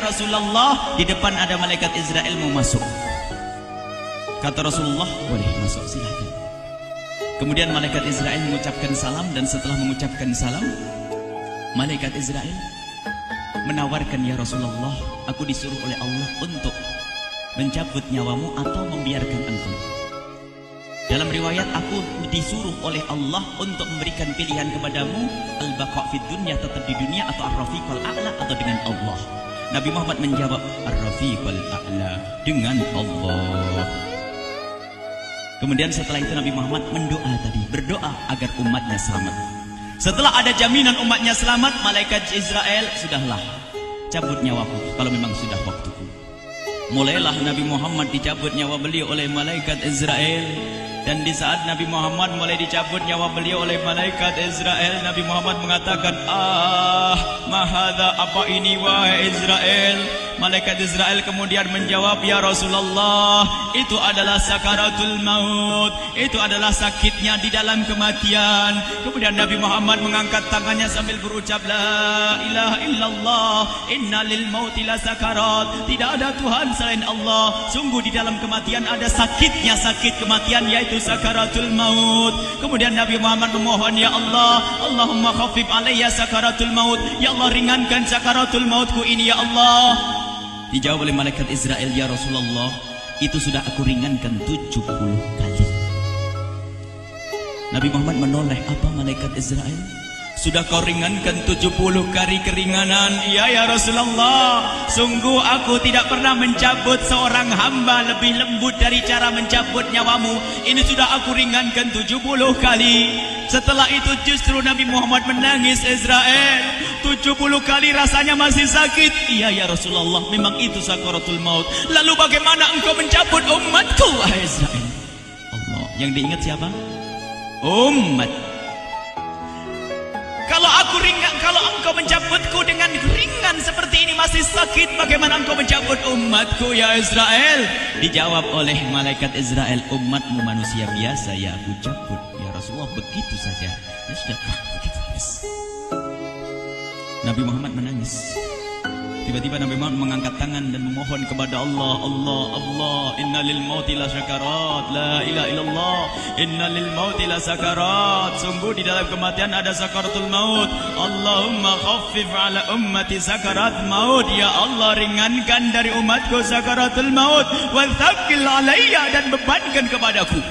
ya Rasulullah, di depan ada malaikat Israel mau masuk. Kata Rasulullah, boleh masuk, silakan. Kemudian malaikat Israel mengucapkan salam, dan setelah mengucapkan salam, malaikat Israel menawarkan, ya Rasulullah, aku disuruh oleh Allah untuk mencabut nyawamu atau membiarkan engkau. Dalam riwayat, aku disuruh oleh Allah untuk memberikan pilihan kepadamu, al-baqa' fid dunya, tetap di dunia, atau ar-rafiqal a'la, atau dengan Allah. Nabi Muhammad menjawab, ar-rafiqal a'la, dengan Allah. Kemudian setelah itu Nabi Muhammad berdoa agar umatnya selamat. Setelah ada jaminan umatnya selamat, malaikat Israel, sudahlah, cabut nyawaku kalau memang sudah waktuku. Mulailah Nabi Muhammad dicabut nyawa beliau oleh malaikat Israel. Dan di saat Nabi Muhammad mulai dicabut nyawa beliau oleh malaikat Israel, Nabi Muhammad mengatakan, mahadha, apa ini wahai Israel? Malaikat Israel kemudian menjawab, ya Rasulullah, itu adalah sakaratul maut, itu adalah sakitnya di dalam kematian. Kemudian Nabi Muhammad mengangkat tangannya sambil berucap, la ilaha illallah, inna lil mauti la sakarat, tidak ada Tuhan selain Allah, sungguh di dalam kematian ada sakitnya, sakit kematian, yaitu sakaratul maut. Kemudian Nabi Muhammad memohon, ya Allah, Allahumma khafif alayya sakaratul maut, ya Allah, ringankan sakaratul mautku ini, ya Allah. Dijawab oleh malaikat Israel, ya Rasulullah, itu sudah aku ringankan 70 kali. Nabi Muhammad menoleh, apa malaikat Israel? Sudah kau ringankan 70 kali keringanan? Iya ya Rasulullah, sungguh aku tidak pernah mencabut seorang hamba lebih lembut dari cara mencabut nyawamu. Ini sudah aku ringankan 70 kali. Setelah itu justru Nabi Muhammad menangis, Israel, 70 kali rasanya masih sakit. Iya ya Rasulullah, memang itu sakaratul maut. Lalu bagaimana engkau mencabut umatku, wahai Israel? Allah, yang diingat siapa? Umat. Kalau engkau mencabutku dengan ringan seperti ini masih sakit, bagaimana engkau mencabut umatku, ya Israel? Dijawab oleh malaikat Israel, umatmu manusia biasa, ya aku cabut. Ya Rasulullah, begitu saja. Ya sudah, begitu habis. Nabi Muhammad menangis. Tiba-tiba Nabi Muhammad mengangkat tangan dan memohon kepada Allah, Allah, Allah, inna lil mauti la sakarat, la ilaha illallah, inna lil mauti la sakarat, sungguh di dalam kematian ada sakaratul maut. Allahumma khaffif ala ummati sakarat maut, ya Allah, ringankan dari umatku sakaratul maut, wa thaqqil alayya, dan bebankan kepadaku.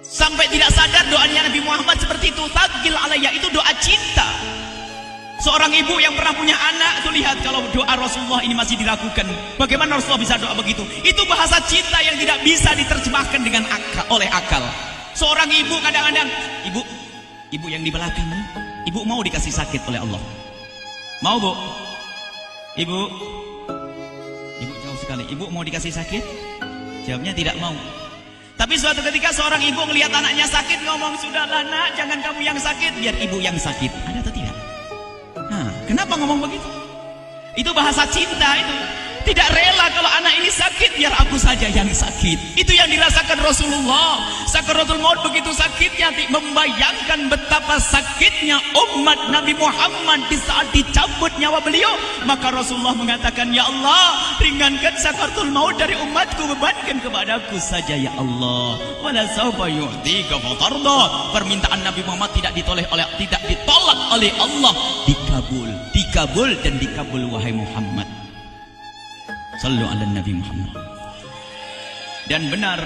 Sampai tidak sadar doanya Nabi Muhammad seperti itu, thaqqil alayya, itu doa cinta. Seorang ibu yang pernah punya anak, tuh lihat kalau doa Rasulullah ini masih diragukan. Bagaimana Rasulullah bisa doa begitu? Itu bahasa cinta yang tidak bisa diterjemahkan dengan oleh akal. Seorang ibu kadang-kadang, ibu yang di belakang, ibu mau dikasih sakit oleh Allah? Mau, Bu? Ibu jauh sekali. Ibu mau dikasih sakit? Jawabnya tidak mau. Tapi suatu ketika seorang ibu melihat anaknya sakit, ngomong, sudahlah nak, jangan kamu yang sakit, biar ibu yang sakit. Ada atau tidak? Kenapa ngomong begitu? Itu bahasa cinta itu. Tidak rela kalau anak ini sakit, biar aku saja yang sakit. Itu yang dirasakan Rasulullah. Sakaratul maut begitu sakitnya, membayangkan betapa sakitnya umat Nabi Muhammad di saat dicabut nyawa beliau. Maka Rasulullah mengatakan, ya Allah, ringankan sakaratul maut dari umatku, bebankan kepadaku saja, ya Allah. Wala sawfa yu'tika fatarda. Permintaan Nabi Muhammad tidak ditolak oleh Allah, dikabul dan dikabul, wahai Muhammad. Sallu ala Nabi Muhammad. Dan benar,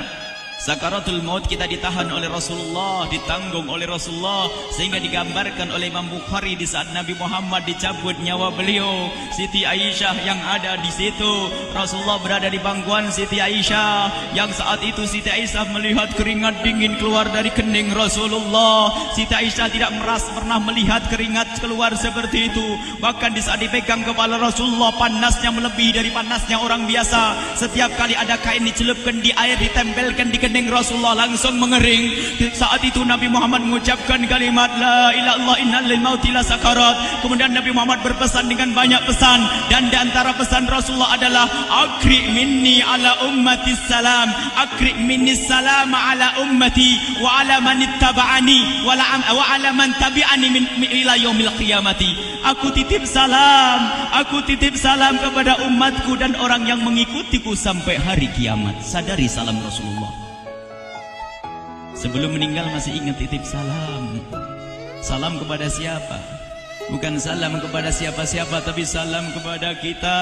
sakaratul maut kita ditahan oleh Rasulullah, ditanggung oleh Rasulullah, sehingga digambarkan oleh Imam Bukhari di saat Nabi Muhammad dicabut nyawa beliau, Siti Aisyah yang ada di situ. Rasulullah berada di pangkuan Siti Aisyah, yang saat itu Siti Aisyah melihat keringat dingin keluar dari kening Rasulullah. Siti Aisyah tidak pernah melihat keringat keluar seperti itu. Bahkan di saat dipegang kepala Rasulullah, panasnya melebihi dari panasnya orang biasa. Setiap kali ada kain dicelupkan di air, ditempelkan di kening Rasulullah langsung mengering. Saat itu Nabi Muhammad mengucapkan kalimat la ilaha illallah innal lil mauti la sakarat. Kemudian Nabi Muhammad berpesan dengan banyak pesan, dan di antara pesan Rasulullah adalah akri minni ala ummati salam, akri minni salam ala ummati wa ala man ittaba'ani wa ala man tabi'ani min ila yaumil qiyamati. Aku titip salam kepada umatku dan orang yang mengikutiku sampai hari kiamat. Sadari salam Rasulullah. Sebelum meninggal masih ingat titip salam. Salam kepada siapa? Bukan salam kepada siapa-siapa, tapi salam kepada kita.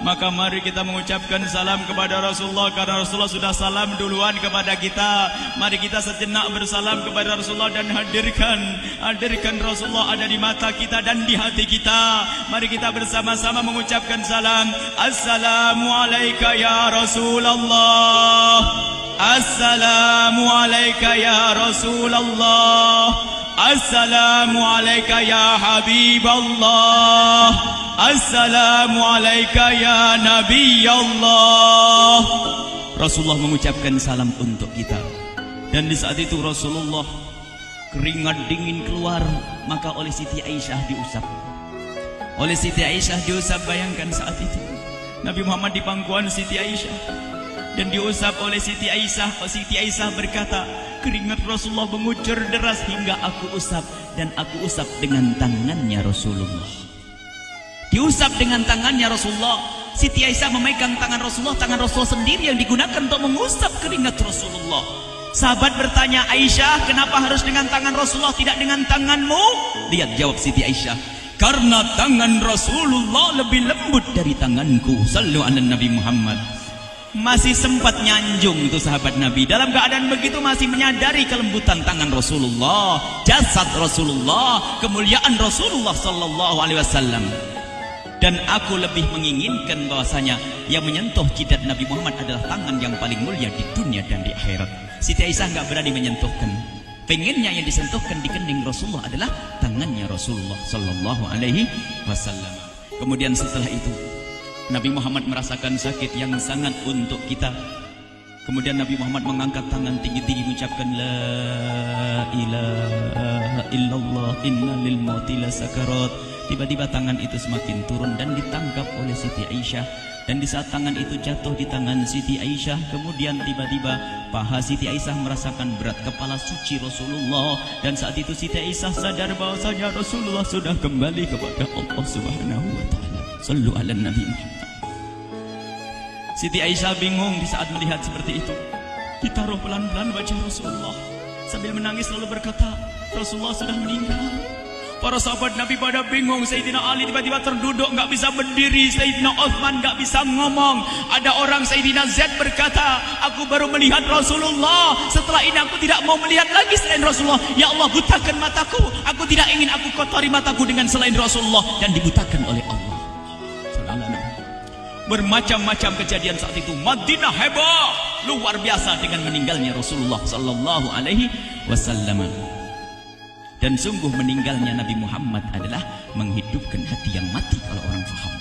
Maka mari kita mengucapkan salam kepada Rasulullah, karena Rasulullah sudah salam duluan kepada kita. Mari kita sejenak bersalam kepada Rasulullah dan hadirkan Rasulullah ada di mata kita dan di hati kita. Mari kita bersama-sama mengucapkan salam. Assalamualaikum ya Rasulullah. Assalamualaikum ya Rasulullah. Assalamualaikum ya Habiballah. Assalamualaikum ya Nabi Allah. Rasulullah mengucapkan salam untuk kita. Dan di saat itu Rasulullah keringat dingin keluar, maka oleh Siti Aisyah diusap. Oleh Siti Aisyah diusap, bayangkan saat itu Nabi Muhammad di pangkuan Siti Aisyah dan diusap oleh Siti Aisyah. Siti Aisyah berkata, keringat Rasulullah mengucur deras hingga aku usap, dan aku usap dengan tangannya Rasulullah. Diusap dengan tangannya Rasulullah. Siti Aisyah memegang tangan Rasulullah sendiri yang digunakan untuk mengusap keringat Rasulullah. Sahabat bertanya, Aisyah, kenapa harus dengan tangan Rasulullah tidak dengan tanganmu? Lihat jawab Siti Aisyah, karena tangan Rasulullah lebih lembut dari tanganku. Sallu ala Nabi Muhammad. Masih sempat nyanjung itu sahabat Nabi. Dalam keadaan begitu masih menyadari kelembutan tangan Rasulullah, jasad Rasulullah, kemuliaan Rasulullah sallallahu alaihi wasallam. Dan aku lebih menginginkan bahwasanya yang menyentuh jidat Nabi Muhammad adalah tangan yang paling mulia di dunia dan di akhirat. Siti Aisyah enggak berani menyentuhkan. Pengennya yang disentuhkan di kening Rasulullah adalah tangannya Rasulullah sallallahu alaihi wasallam. Kemudian setelah itu Nabi Muhammad merasakan sakit yang sangat untuk kita. Kemudian Nabi Muhammad mengangkat tangan tinggi-tinggi mengucapkan la ilaha illallah inna lil mauti la sakarat. Tiba-tiba tangan itu semakin turun dan ditangkap oleh Siti Aisyah. Dan di saat tangan itu jatuh di tangan Siti Aisyah, kemudian tiba-tiba paha Siti Aisyah merasakan berat kepala suci Rasulullah. Dan saat itu Siti Aisyah sadar bahwasanya Rasulullah sudah kembali kepada Allah Subhanahu wa taala. Sallu ala Nabi Muhammad. Siti Aisyah bingung di saat melihat seperti itu. Ditaruh pelan-pelan wajah Rasulullah. Sambil menangis lalu berkata, Rasulullah sudah meninggal. Para sahabat Nabi pada bingung. Sayyidina Ali tiba-tiba terduduk, nggak bisa berdiri. Sayyidina Utsman nggak bisa ngomong. Ada orang Sayyidina Zaid berkata, aku baru melihat Rasulullah. Setelah ini aku tidak mau melihat lagi selain Rasulullah. Ya Allah, butakan mataku. Aku tidak ingin aku kotori mataku dengan selain Rasulullah. Dan dibutakan oleh Allah. Bermacam-macam kejadian saat itu. Madinah heboh, luar biasa dengan meninggalnya Rasulullah sallallahu alaihi wasallam. Dan sungguh meninggalnya Nabi Muhammad adalah menghidupkan hati yang mati kalau orang faham.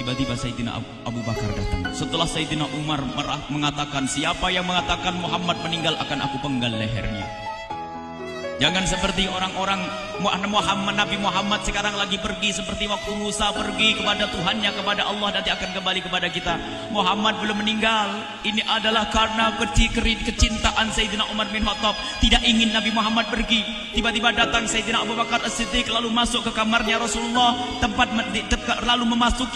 Tiba-tiba Sayyidina Abu Bakar datang. Setelah Sayyidina Umar mengatakan, siapa yang mengatakan Muhammad meninggal akan aku penggal lehernya. Jangan seperti orang-orang Nabi Muhammad sekarang lagi pergi seperti waktu Musa pergi kepada Tuhannya, kepada Allah, nanti akan kembali kepada kita. Muhammad belum meninggal. Ini adalah karena kecintaan Sayyidina Umar bin Khattab, tidak ingin Nabi Muhammad pergi. Tiba-tiba datang Sayyidina Abu Bakar As-Siddiq lalu masuk ke kamarnya Rasulullah, lalu masuk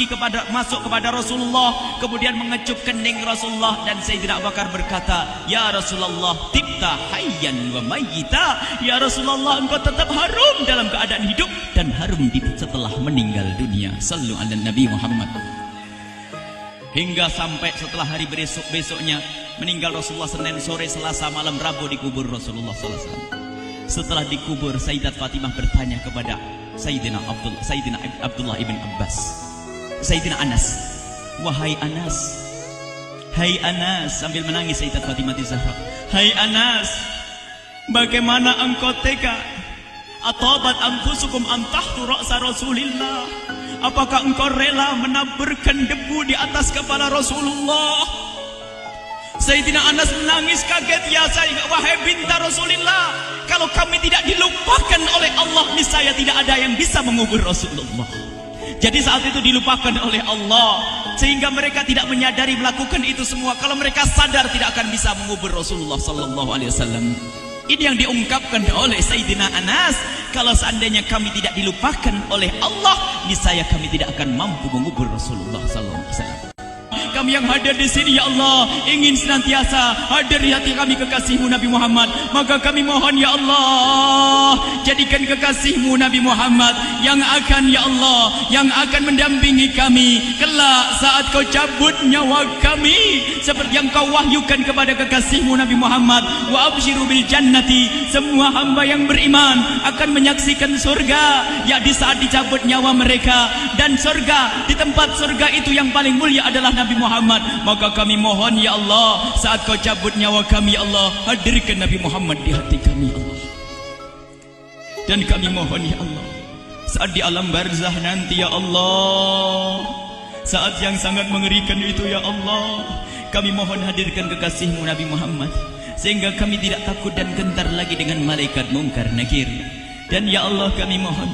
kepada Rasulullah, kemudian mengecup kening Rasulullah. Dan Sayyidina Abu Bakar berkata, ya Rasulullah, tibta hayyan wa mayyita. Ya Rasulullah, engkau tetap harum dalam keadaan hidup dan harum setelah meninggal dunia. Sallu ala Nabi Muhammad. Hingga sampai setelah hari besoknya meninggal Rasulullah, Senin sore, Selasa malam, Rabu dikubur Rasulullah sallallahu alaihi wasallam. Setelah dikubur, Sayyidat Fatimah bertanya kepada Sayyidina Abdullah ibn Abbas, Sayyidina Anas, wahai Anas, hai Anas, sambil menangis Sayyidat Fatimah Zahra, hai Anas, bagaimana engkau tega? Atabat anfusukum an tahtu ra'sa Rasulillah. Apakah engkau rela menaburkan debu di atas kepala Rasulullah? Sayyidina Anas menangis kaget, ya wahai binta Rasulullah, kalau kami tidak dilupakan oleh Allah, niscaya tidak ada yang bisa mengubur Rasulullah. Jadi saat itu dilupakan oleh Allah, sehingga mereka tidak menyadari melakukan itu semua. Kalau mereka sadar, tidak akan bisa mengubur Rasulullah sallallahu alaihi wasallam. Ini yang diungkapkan oleh Sayyidina Anas, kalau seandainya kami tidak dilupakan oleh Allah, niscaya kami tidak akan mampu mengubur Rasulullah sallallahu alaihi wasallam. Kami yang hadir di sini, ya Allah, ingin senantiasa hadir di hati kami kekasih-Mu Nabi Muhammad. Maka kami mohon, ya Allah, jadikan kekasih-Mu Nabi Muhammad yang akan, ya Allah, yang akan mendampingi kami kelak saat Kau cabut nyawa kami, seperti yang Kau wahyukan kepada kekasih-Mu Nabi Muhammad. Wa abshiru bil jannati, semua hamba yang beriman akan menyaksikan surga, ya di saat dicabut nyawa mereka. Dan surga, di tempat surga itu yang paling mulia adalah Nabi Muhammad. Maka kami mohon, ya Allah, saat Kau cabut nyawa kami, ya Allah, hadirkan Nabi Muhammad di hati kami, ya Allah. Dan kami mohon, ya Allah, saat di alam barzah nanti, ya Allah, saat yang sangat mengerikan itu, ya Allah, kami mohon hadirkan kekasih-Mu Nabi Muhammad, sehingga kami tidak takut dan gentar lagi dengan malaikat mungkar nakir. Dan ya Allah, kami mohon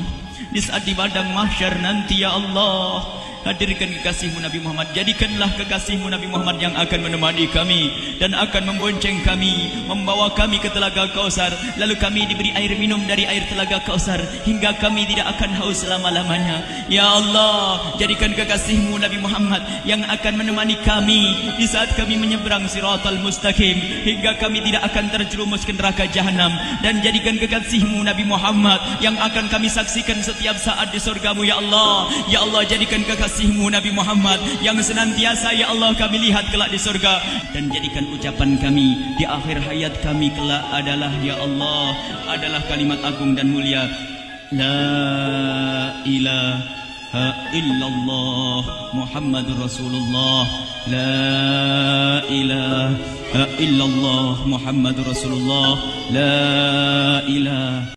di saat di padang mahsyar nanti, ya Allah, hadirkan kekasih-Mu Nabi Muhammad. Jadikanlah kekasih-Mu Nabi Muhammad yang akan menemani kami dan akan membonceng kami, membawa kami ke telaga Kausar. Lalu kami diberi air minum dari air telaga Kausar hingga kami tidak akan haus selama-lamanya. Ya Allah, jadikan kekasih-Mu Nabi Muhammad yang akan menemani kami di saat kami menyeberang Siratal Mustaqim hingga kami tidak akan terjerumus ke neraka Jahanam. Dan jadikan kekasih-Mu Nabi Muhammad yang akan kami saksikan setiap saat di surga-Mu, ya Allah. Ya Allah, jadikan kekasih-Mu Nabi Muhammad yang senantiasa, ya Allah, kami lihat kelak di surga. Dan jadikan ucapan kami di akhir hayat kami kelak adalah, ya Allah, adalah kalimat agung dan mulia, La ilaha illallah Muhammadur Rasulullah. La ilaha illallah Muhammadur Rasulullah. La ilaha